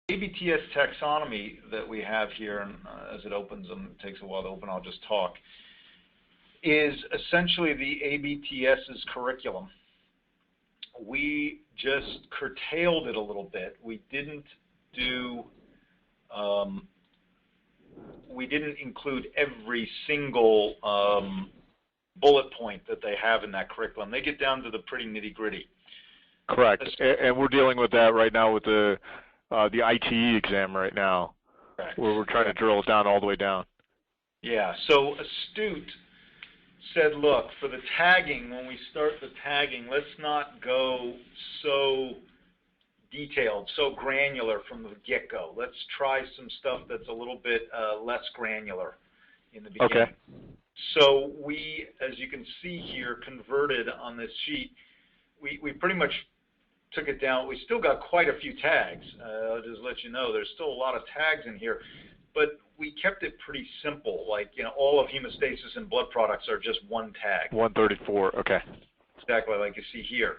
ABTS taxonomy that we have here, and as it opens, and it takes a while to open, I'll just talk, is essentially the ABTS's curriculum. We just curtailed it a little bit. We didn't do, we didn't include every single bullet point that they have in that curriculum. They get down to the pretty nitty-gritty. Correct, and we're dealing with that right now with the ITE exam right now, correct, where we're trying to drill it down all the way down. Yeah, so Astute said, look, for the tagging, when we start the tagging, let's not go so detailed, so granular from the get-go. Let's try some stuff that's a little bit less granular in the beginning. Okay. So we, as you can see here, converted on this sheet, we pretty much took it down. We still got quite a few tags. I'll just let you know, there's still a lot of tags in here, but we kept it pretty simple. Like, you know, all of hemostasis and blood products are just one tag. 134, okay. Exactly like you see here.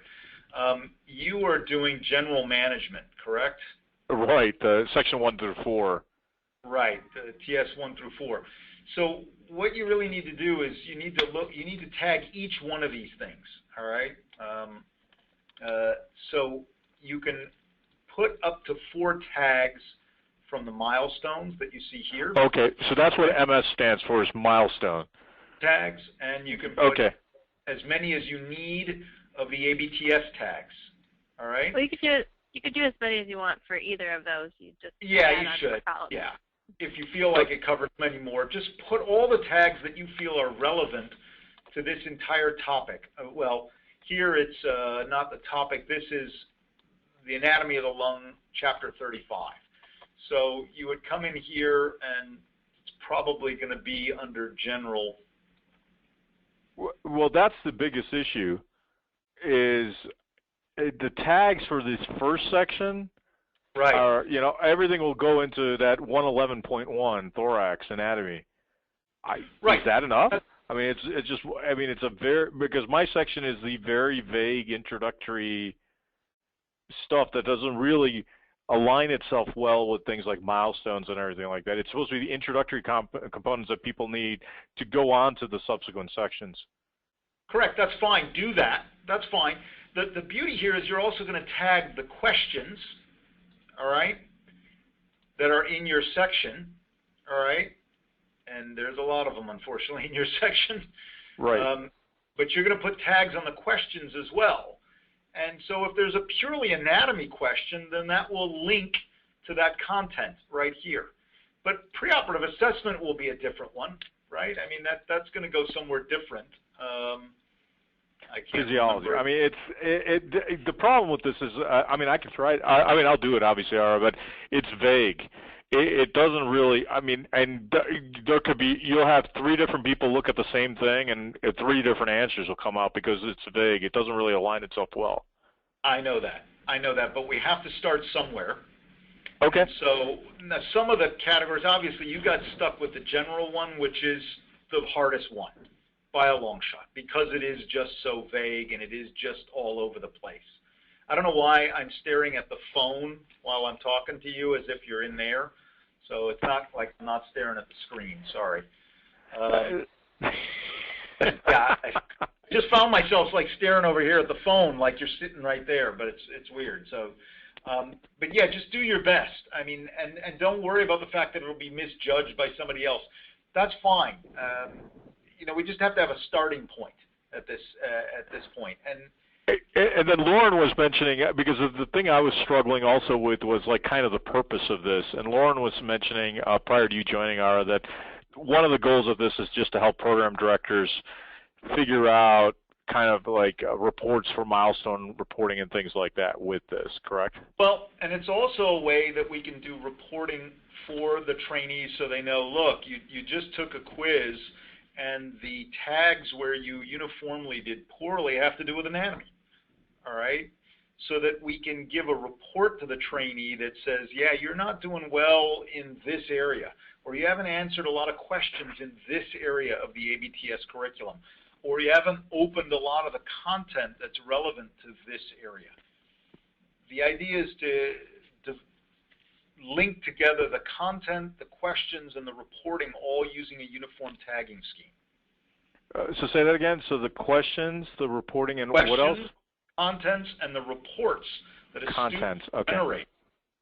You are doing general management, correct? Right, section 1 through 4. Right, TS 1 through 4. So what you really need to do is you need to tag each one of these things, all right? So you can put up to 4 tags from the milestones that you see here. Okay, so that's what MS stands for, is milestone. Tags, and you can put as many as you need of the ABTS tags, all right? Well, you could do as many as you want for either of those. You just you should. Yeah. If you feel like it covers many more, just put all the tags that you feel are relevant to this entire topic. Well, here it's not the topic. This is the anatomy of the lung, chapter 35. So you would come in here, and it's probably going to be under general. Well, that's the biggest issue, is the tags for this first section. Right. Are, you know, everything will go into that 111.1 thorax anatomy. Right. Is that enough? I mean, it's just, I mean, it's a very, because my section is the very vague introductory stuff that doesn't really align itself well with things like milestones and everything like that. It's supposed to be the introductory components that people need to go on to the subsequent sections. Correct. That's fine. Do that. That's fine. The beauty here is you're also going to tag the questions, all right, that are in your section, all right? And there's a lot of them, unfortunately, in your section. Right. But you're going to put tags on the questions as well. And so if there's a purely anatomy question, then that will link to that content right here. But preoperative assessment will be a different one, right? I mean, that's going to go somewhere different. I can't Physiology. remember. I mean, the problem with this is, I mean, I can try it. I mean, I'll do it, obviously, Ara, but it's vague. It doesn't really, I mean, and there could be, you'll have 3 different people look at the same thing, and 3 different answers will come out because it's vague. It doesn't really align itself well. I know that, but we have to start somewhere. Okay. And so now some of the categories, obviously, you got stuck with the general one, which is the hardest one by a long shot, because it is just so vague and it is just all over the place. I don't know why I'm staring at the phone while I'm talking to you as if you're in there. So it's not like I'm not staring at the screen. Sorry. Yeah, I just found myself like staring over here at the phone like you're sitting right there, but it's weird. So, but yeah, just do your best. I mean, and don't worry about the fact that it'll be misjudged by somebody else. That's fine. You know, we just have to have a starting point at this point. And then Lauren was mentioning, because of the thing I was struggling also with was like kind of the purpose of this. And Lauren was mentioning prior to you joining, Ara, that one of the goals of this is just to help program directors figure out kind of like reports for milestone reporting and things like that with this, correct? Well, and it's also a way that we can do reporting for the trainees so they know, look, you just took a quiz, and the tags where you uniformly did poorly have to do with anatomy, all right? So that we can give a report to the trainee that says, yeah, you're not doing well in this area, or you haven't answered a lot of questions in this area of the ABTS curriculum, or you haven't opened a lot of the content that's relevant to this area. The idea is to link together the content, the questions, and the reporting all using a uniform tagging scheme. So say that again. So the questions, the reporting, and Questions, what else? Contents, and the reports that a Contents. student Okay. generate.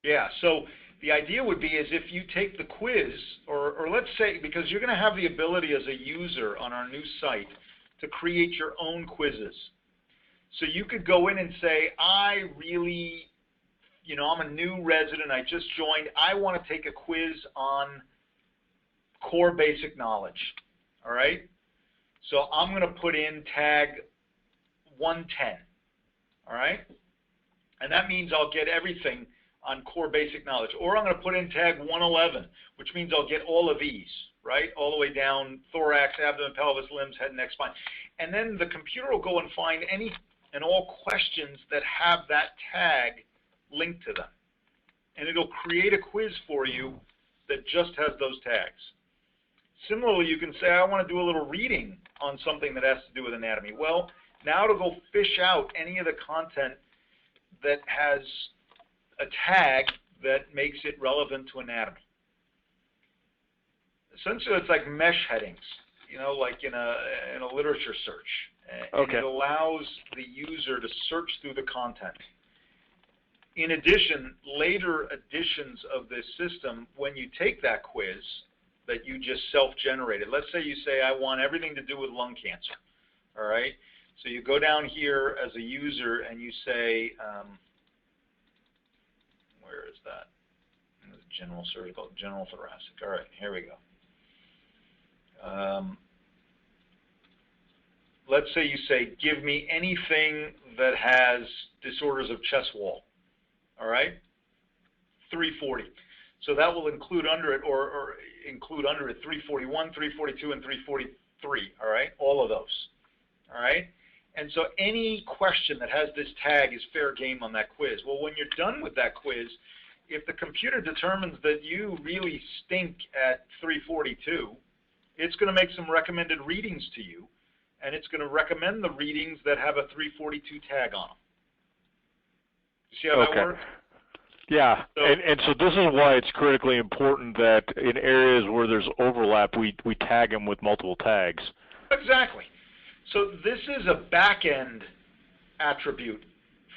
Yeah, so the idea would be is if you take the quiz, or let's say, because you're going to have the ability as a user on our new site to create your own quizzes. So you could go in and say, I really, I'm a new resident, I just joined, I want to take a quiz on core basic knowledge, all right? So I'm going to put in tag 110, all right? And that means I'll get everything on core basic knowledge. Or I'm going to put in tag 111, which means I'll get all of these, right? All the way down, thorax, abdomen, pelvis, limbs, head, neck, spine. And then the computer will go and find any and all questions that have that tag linked to them. And it'll create a quiz for you that just has those tags. Similarly, you can say, I want to do a little reading on something that has to do with anatomy. Well, now it'll go fish out any of the content that has a tag that makes it relevant to anatomy. Essentially, it's like mesh headings, like in a literature search. And it allows the user to search through the content. In addition, later editions of this system, when you take that quiz that you just self-generated, let's say you say, I want everything to do with lung cancer, all right? So you go down here as a user and you say, where is that? General surgical, general thoracic. All right, here we go. Let's say you say, give me anything that has disorders of chest wall. All right, 340. So that will include under it, or include under it 341, 342, and 343. All right, all of those. All right, and so any question that has this tag is fair game on that quiz. Well, when you're done with that quiz, if the computer determines that you really stink at 342, it's going to make some recommended readings to you, and it's going to recommend the readings that have a 342 tag on them. You see how that works? Yeah, so, and so this is why it's critically important that in areas where there's overlap, we tag them with multiple tags. Exactly. So this is a back-end attribute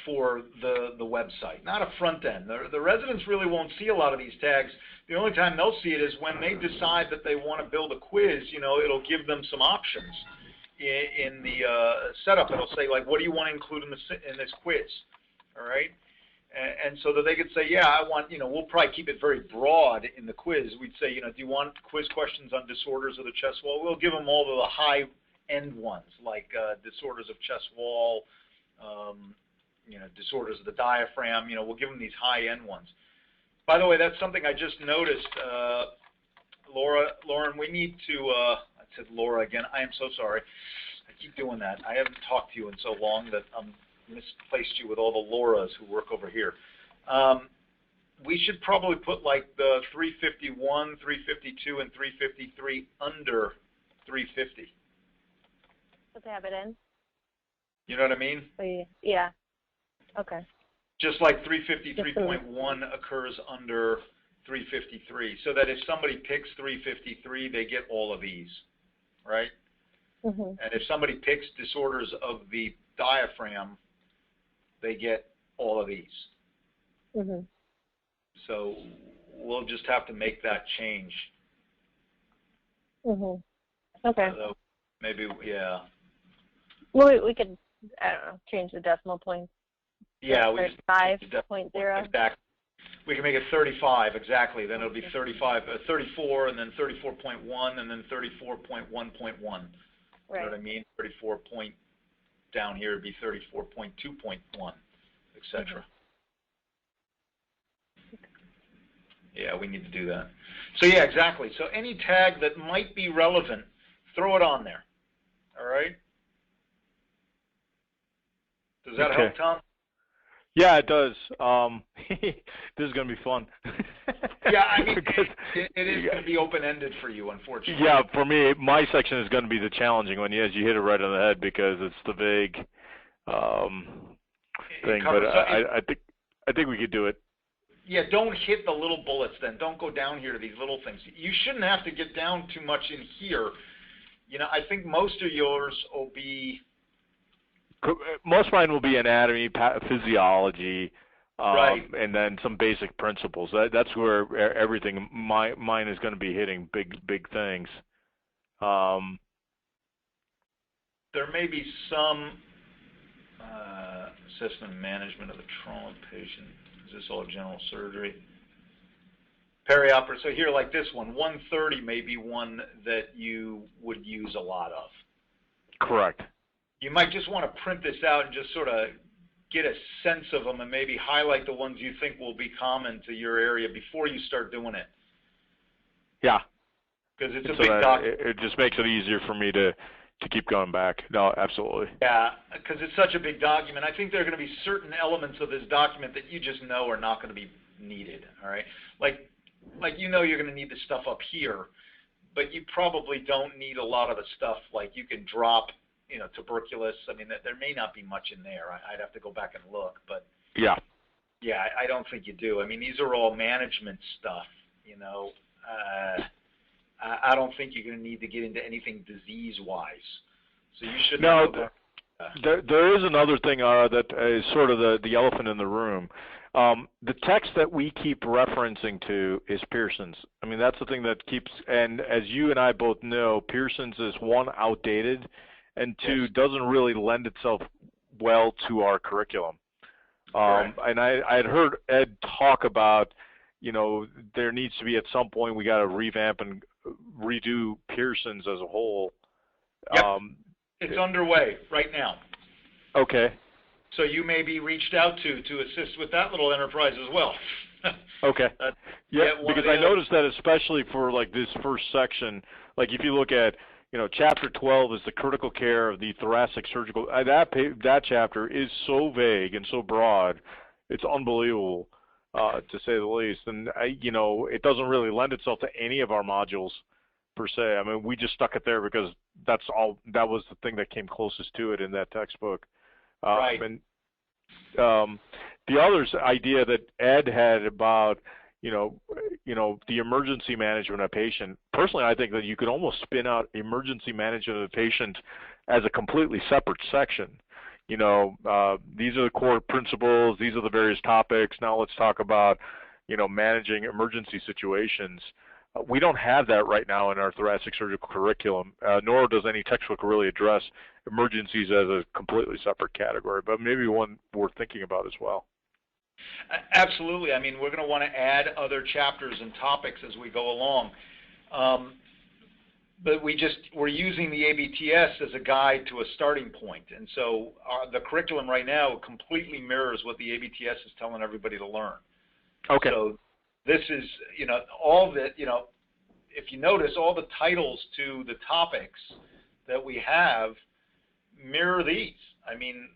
for the website, not a front end. The residents really won't see a lot of these tags. The only time they'll see it is when they decide that they want to build a quiz. It'll give them some options in the setup. It'll say, like, what do you want to include in this quiz? All right? And so that they could say, yeah, I want, we'll probably keep it very broad in the quiz. We'd say, do you want quiz questions on disorders of the chest wall? We'll give them all the high-end ones, like disorders of chest wall, disorders of the diaphragm. We'll give them these high-end ones. By the way, that's something I just noticed. Lauren, we need to, I said Laura again. I am so sorry. I keep doing that. I haven't talked to you in so long that I'm misplaced you with all the Lauras who work over here. We should probably put like the 351, 352, and 353 under 350. Put the habit in. You know what I mean? Yeah. Okay. Just like 353.1 occurs under 353, so that if somebody picks 353, they get all of these, right? Mm-hmm. And if somebody picks disorders of the diaphragm, they get all of these. Mm-hmm. So we'll just have to make that change. Mm-hmm. Okay. Maybe, yeah. Well, we could, I don't know, change the decimal point. Yeah, 35.0. Exactly. We can make it 35, exactly. Then it'll be 35, 34, and then 34.1, and then 34.1.1. Right. You know what I mean? 34 point down here would be 34.2.1, etc. Mm-hmm. Yeah, we need to do that. So yeah, exactly. So any tag that might be relevant, throw it on there. All right? Does that help, Tom? Yeah, it does. This is going to be fun. Yeah, I mean, it is going to be open-ended for you, unfortunately. Yeah, for me, my section is going to be the challenging one. Yes, you hit it right on the head because it's the big thing. But I think we could do it. Yeah, don't hit the little bullets then. Don't go down here to these little things. You shouldn't have to get down too much in here. You know, I think most of yours will be... Most of mine will be anatomy, physiology, right. and then some basic principles. That's where everything, mine is going to be hitting big things. There may be some assessment and management of the trauma patient. Is this all general surgery? Perioperative. So here, like this one, 130 may be one that you would use a lot of. Correct. You might just want to print this out and just sort of get a sense of them and maybe highlight the ones you think will be common to your area before you start doing it. Yeah. Because it's a big document. It just makes it easier for me to keep going back. No, absolutely. Yeah, because it's such a big document. I think there are going to be certain elements of this document that you just know are not going to be needed, all right? Like you know you're going to need the stuff up here, but you probably don't need a lot of the stuff like you can drop, you know, tuberculosis. I mean, there may not be much in there. I'd have to go back and look, but yeah, I don't think you do. I mean, these are all management stuff, you know. I don't think you're going to need to get into anything disease-wise. So you should know. There is another thing, that is sort of the elephant in the room. The text that we keep referencing to is Pearson's. I mean, that's the thing that keeps, and as you and I both know, Pearson's is, one, outdated, and two, doesn't really lend itself well to our curriculum. And I had heard Ed talk about, you know, there needs to be at some point we got to revamp and redo Pearson's as a whole. Yep. It's underway right now. Okay. So you may be reached out to assist with that little enterprise as well. Okay. Yeah, because I noticed that especially for like this first section, like if you look at, you know, chapter 12 is the critical care of the thoracic surgical. That chapter is so vague and so broad, it's unbelievable, to say the least. And you know, it doesn't really lend itself to any of our modules per se. I mean, we just stuck it there because that's all. That was the thing that came closest to it in that textbook. Right. And the other idea that Ed had about, you know, the emergency management of a patient. Personally, I think that you could almost spin out emergency management of a patient as a completely separate section. You know, these are the core principles. These are the various topics. Now let's talk about, you know, managing emergency situations. We don't have that right now in our thoracic surgical curriculum, nor does any textbook really address emergencies as a completely separate category, but maybe one worth thinking about as well. Absolutely. I mean, we're going to want to add other chapters and topics as we go along. But we're using the ABTS as a guide to a starting point. And so the curriculum right now completely mirrors what the ABTS is telling everybody to learn. Okay. So this is, you know, all that, you know, if you notice, all the titles to the topics that we have mirror these. I mean,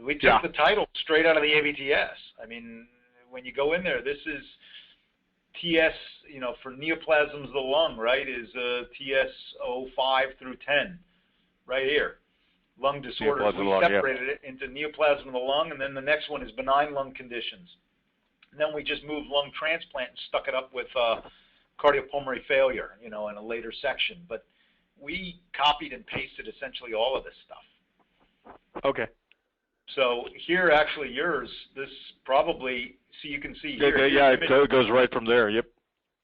we took the title straight out of the ABTS. I mean, when you go in there, this is TS, you know, for neoplasms of the lung, right, is TS 05 through 10, right here. Lung disorders. We separated it into neoplasm of the lung, and then the next one is benign lung conditions. And then we just moved lung transplant and stuck it up with cardiopulmonary failure, you know, in a later section. But we copied and pasted essentially all of this stuff. Okay. So here, actually, yours, this probably, so you can see here. Yeah, it goes right from there, yep.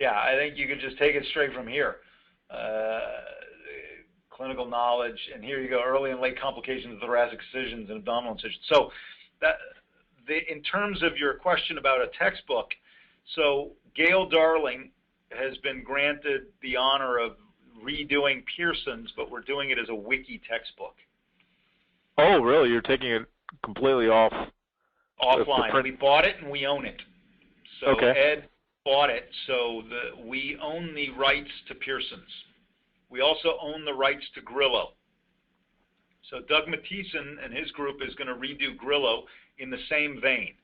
Yeah, I think you can just take it straight from here. Clinical knowledge, and here you go, early and late complications of thoracic incisions and abdominal incisions. So in terms of your question about a textbook, so Gail Darling has been granted the honor of redoing Pearson's, but we're doing it as a wiki textbook. Oh, really? You're taking it completely offline. We bought it and we own it. So Ed bought it, so we own the rights to Pearson's. We also own the rights to Grillo. So Doug Mathieson and his group is going to redo Grillo in the same vein.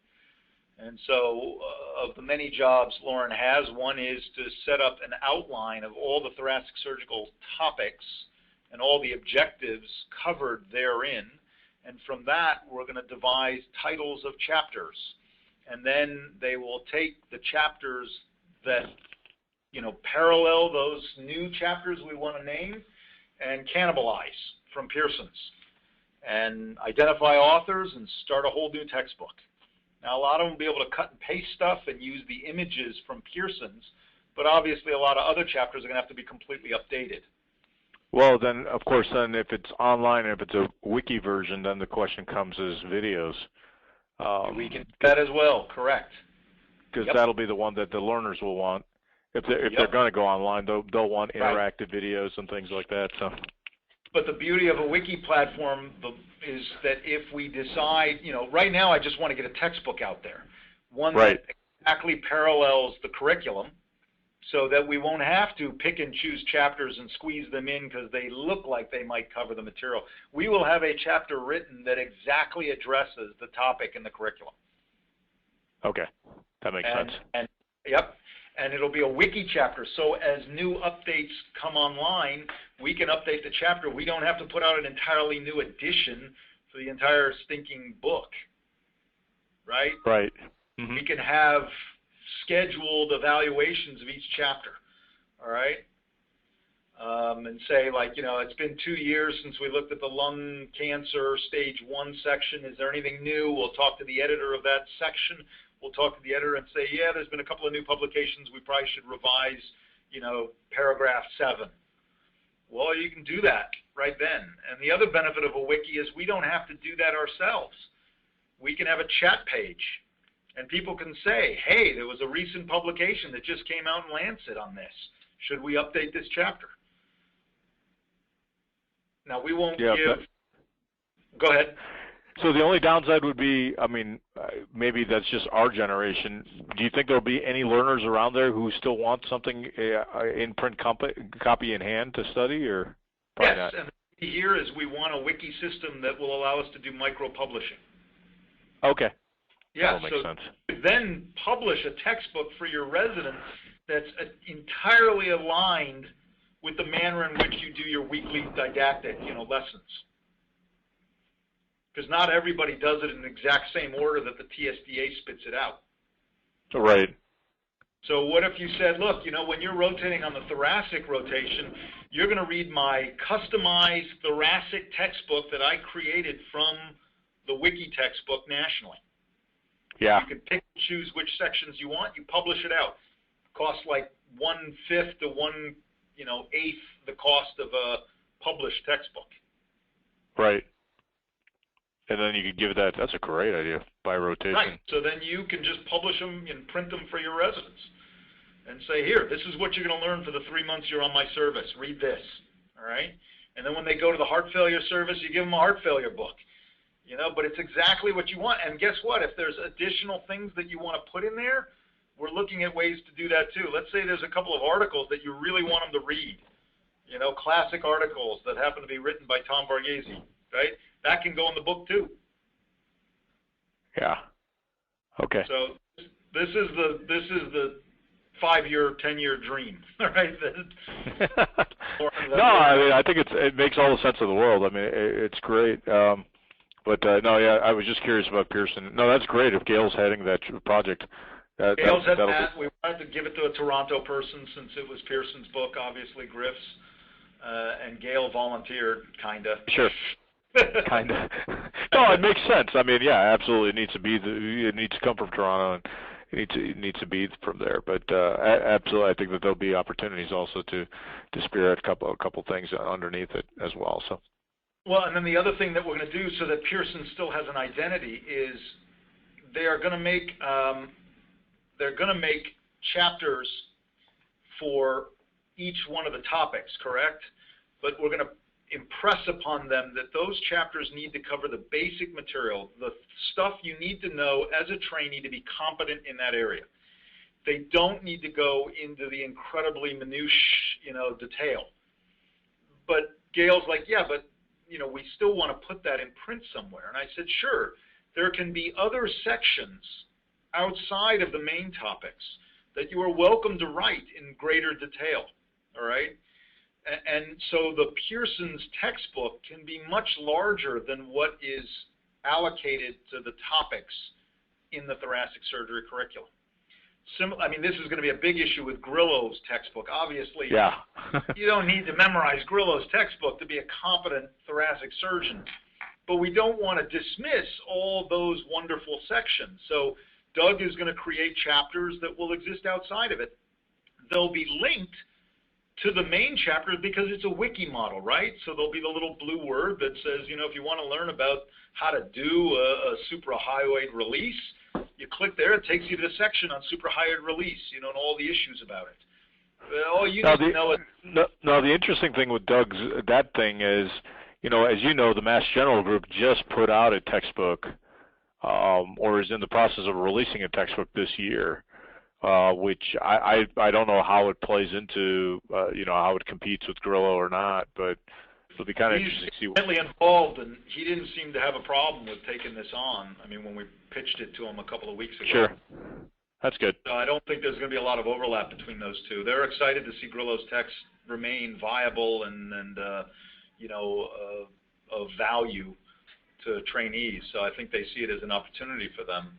And so of the many jobs Lauren has, one is to set up an outline of all the thoracic surgical topics and all the objectives covered therein. And from that, we're going to devise titles of chapters. and then they will take the chapters that, parallel those new chapters we want to name and cannibalize from Pearson's and identify authors and start a whole new textbook. Now, a lot of them will be able to cut and paste stuff and use the images from Pearson's, but obviously a lot of other chapters are going to have to be completely updated. Well, then, of course, then if it's online and if it's a wiki version, then the question comes as videos. We can do that as well, correct. Because that'll be the one that the learners will want. If they're going to go online, they'll want interactive videos and things like that. So. But the beauty of a wiki platform is that if we decide, right now I just want to get a textbook out there, one that exactly parallels the curriculum, so that we won't have to pick and choose chapters and squeeze them in because they look like they might cover the material. We will have a chapter written that exactly addresses the topic in the curriculum. Okay, that makes sense. And it'll be a wiki chapter, so as new updates come online, we can update the chapter. We don't have to put out an entirely new edition for the entire stinking book, right? Right. Mm-hmm. We can have scheduled evaluations of each chapter, all right? And say, like, it's been 2 years since we looked at the lung cancer stage 1 section. Is there anything new? We'll talk to the editor of that section. We'll talk to the editor and say, yeah, there's been a couple of new publications. We probably should revise, paragraph 7. Well, you can do that right then. And the other benefit of a wiki is we don't have to do that ourselves. We can have a chat page, and people can say, hey, there was a recent publication that just came out in Lancet on this. Should we update this chapter? Now, we won't give... Go ahead. So the only downside would be, maybe that's just our generation. Do you think there'll be any learners around there who still want something in print copy in hand to study, or probably not? Yes, and the key here is we want a wiki system that will allow us to do micro-publishing. Okay. Yeah, that makes sense. Then publish a textbook for your residents that's entirely aligned with the manner in which you do your weekly didactic, lessons. Because not everybody does it in the exact same order that the TSDA spits it out. Right. So what if you said, look, when you're rotating on the thoracic rotation, you're going to read my customized thoracic textbook that I created from the wiki textbook nationally. Yeah. You can pick and choose which sections you want. You publish it out. It costs like 1/5 to 1/8 the cost of a published textbook. Right. And then you could give that, that's a great idea, by rotation. Right. So then you can just publish them and print them for your residents and say, here, this is what you're going to learn for the 3 months you're on my service. Read this. All right? And then when they go to the heart failure service, you give them a heart failure book. But it's exactly what you want. And guess what? If there's additional things that you want to put in there, we're looking at ways to do that too. Let's say there's a couple of articles that you really want them to read. Classic articles that happen to be written by Tom Varghese, right? That can go in the book too. Yeah. Okay. So this is the 5-year, 10-year dream, right? No, I think it makes all the sense in the world. It's great. I was just curious about Pearson. No, that's great. If Gail's heading that project. Gail's heading that. We wanted to give it to a Toronto person since it was Pearson's book, obviously Griff's, and Gail volunteered, kind of. Sure. Kind of. No, it makes sense. Absolutely, it needs to come from Toronto, and it needs to be from there. But absolutely, I think that there'll be opportunities also to spearhead a couple things underneath it as well. So. Well, and then the other thing that we're going to do so that Pearson still has an identity is they are going to make chapters for each one of the topics, correct? But we're going to impress upon them that those chapters need to cover the basic material, the stuff you need to know as a trainee to be competent in that area. They don't need to go into the incredibly minutiae, detail. But Gail's like, yeah, but we still want to put that in print somewhere. And I said, sure, there can be other sections outside of the main topics that you are welcome to write in greater detail, all right? And so the Pearson's textbook can be much larger than what is allocated to the topics in the thoracic surgery curriculum. I mean, this is going to be a big issue with Grillo's textbook. Obviously, Yeah. you don't need to memorize Grillo's textbook to be a competent thoracic surgeon. But we don't want to dismiss all those wonderful sections. So Doug is going to create chapters that will exist outside of it. They'll be linked to the main chapters because it's a wiki model, right? So there'll be the little blue word that says, you know, if you want to learn about how to do a suprahyoid release, you click there, it takes you to the section on suprahyoid release, you know, and all the issues about it. All you need to know is... No, the interesting thing with Doug's, that thing is, you know, as you know, the Mass General Group just put out a textbook, or is in the process of releasing a textbook this year, which I don't know how it plays into, you know, how it competes with Grillo or not, but it'll be kind of interesting to see. He's heavily involved, and he didn't seem to have a problem with taking this on. I mean, when we pitched it to him a couple of weeks ago. Sure. That's good. So I don't think there's going to be a lot of overlap between those two. They're excited to see Grillo's text remain viable and you know, of value to trainees. So I think they see it as an opportunity for them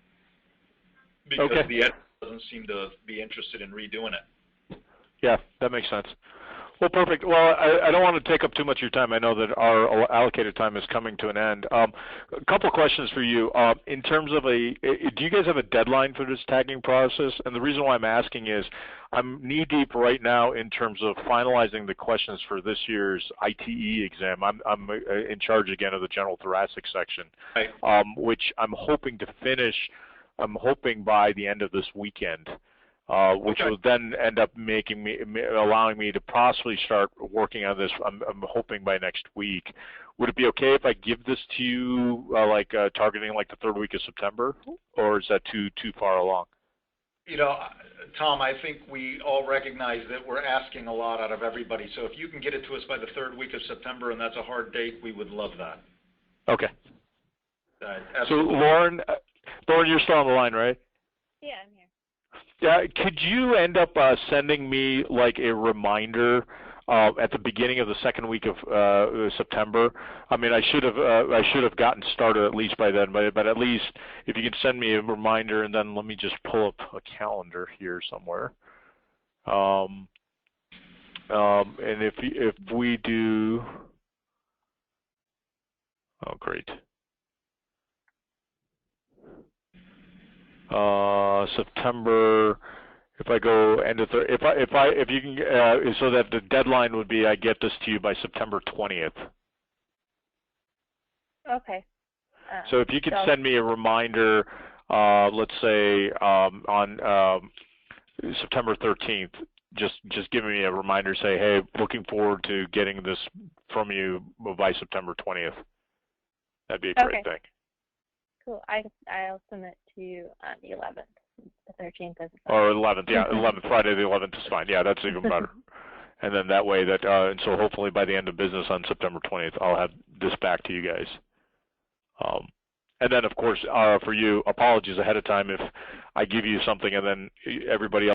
because the editor doesn't seem to be interested in redoing it. Yeah, that makes sense. Well, perfect. Well, I don't want to take up too much of your time. I know that our allocated time is coming to an end. A couple of questions for you. In terms of do you guys have a deadline for this tagging process? And the reason why I'm asking is I'm knee-deep right now in terms of finalizing the questions for this year's ITE exam. I'm in charge again of the general thoracic section, right. Which I'm hoping to finish, I'm hoping by the end of this weekend. Which will then end up allowing me to possibly start working on this. I'm hoping by next week. Would it be okay if I give this to you, targeting like the third week of September, or is that too far along? You know, Tom, I think we all recognize that we're asking a lot out of everybody. So if you can get it to us by the third week of September, and that's a hard date, we would love that. Okay. So Lauren, you're still on the line, right? Yeah, I'm here. Yeah, could you end up sending me like a reminder at the beginning of the second week of September? I mean, I should have gotten started at least by then, but at least if you could send me a reminder, and then let me just pull up a calendar here somewhere. And if we do, oh great. September. If I go end of if you can, so that the deadline would be I get this to you by September 20th. Okay. So if you could send me a reminder, let's say on September 13th, just giving me a reminder, say, hey, looking forward to getting this from you by September 20th. That'd be a great thing. Cool. I'll send it to you on the 11th. The 13th is fine. Or 11th, yeah, 11th, Friday the 11th is fine. Yeah, that's even better. And then that way and so hopefully by the end of business on September 20th, I'll have this back to you guys. And then, of course, for you, apologies ahead of time if I give you something and then everybody else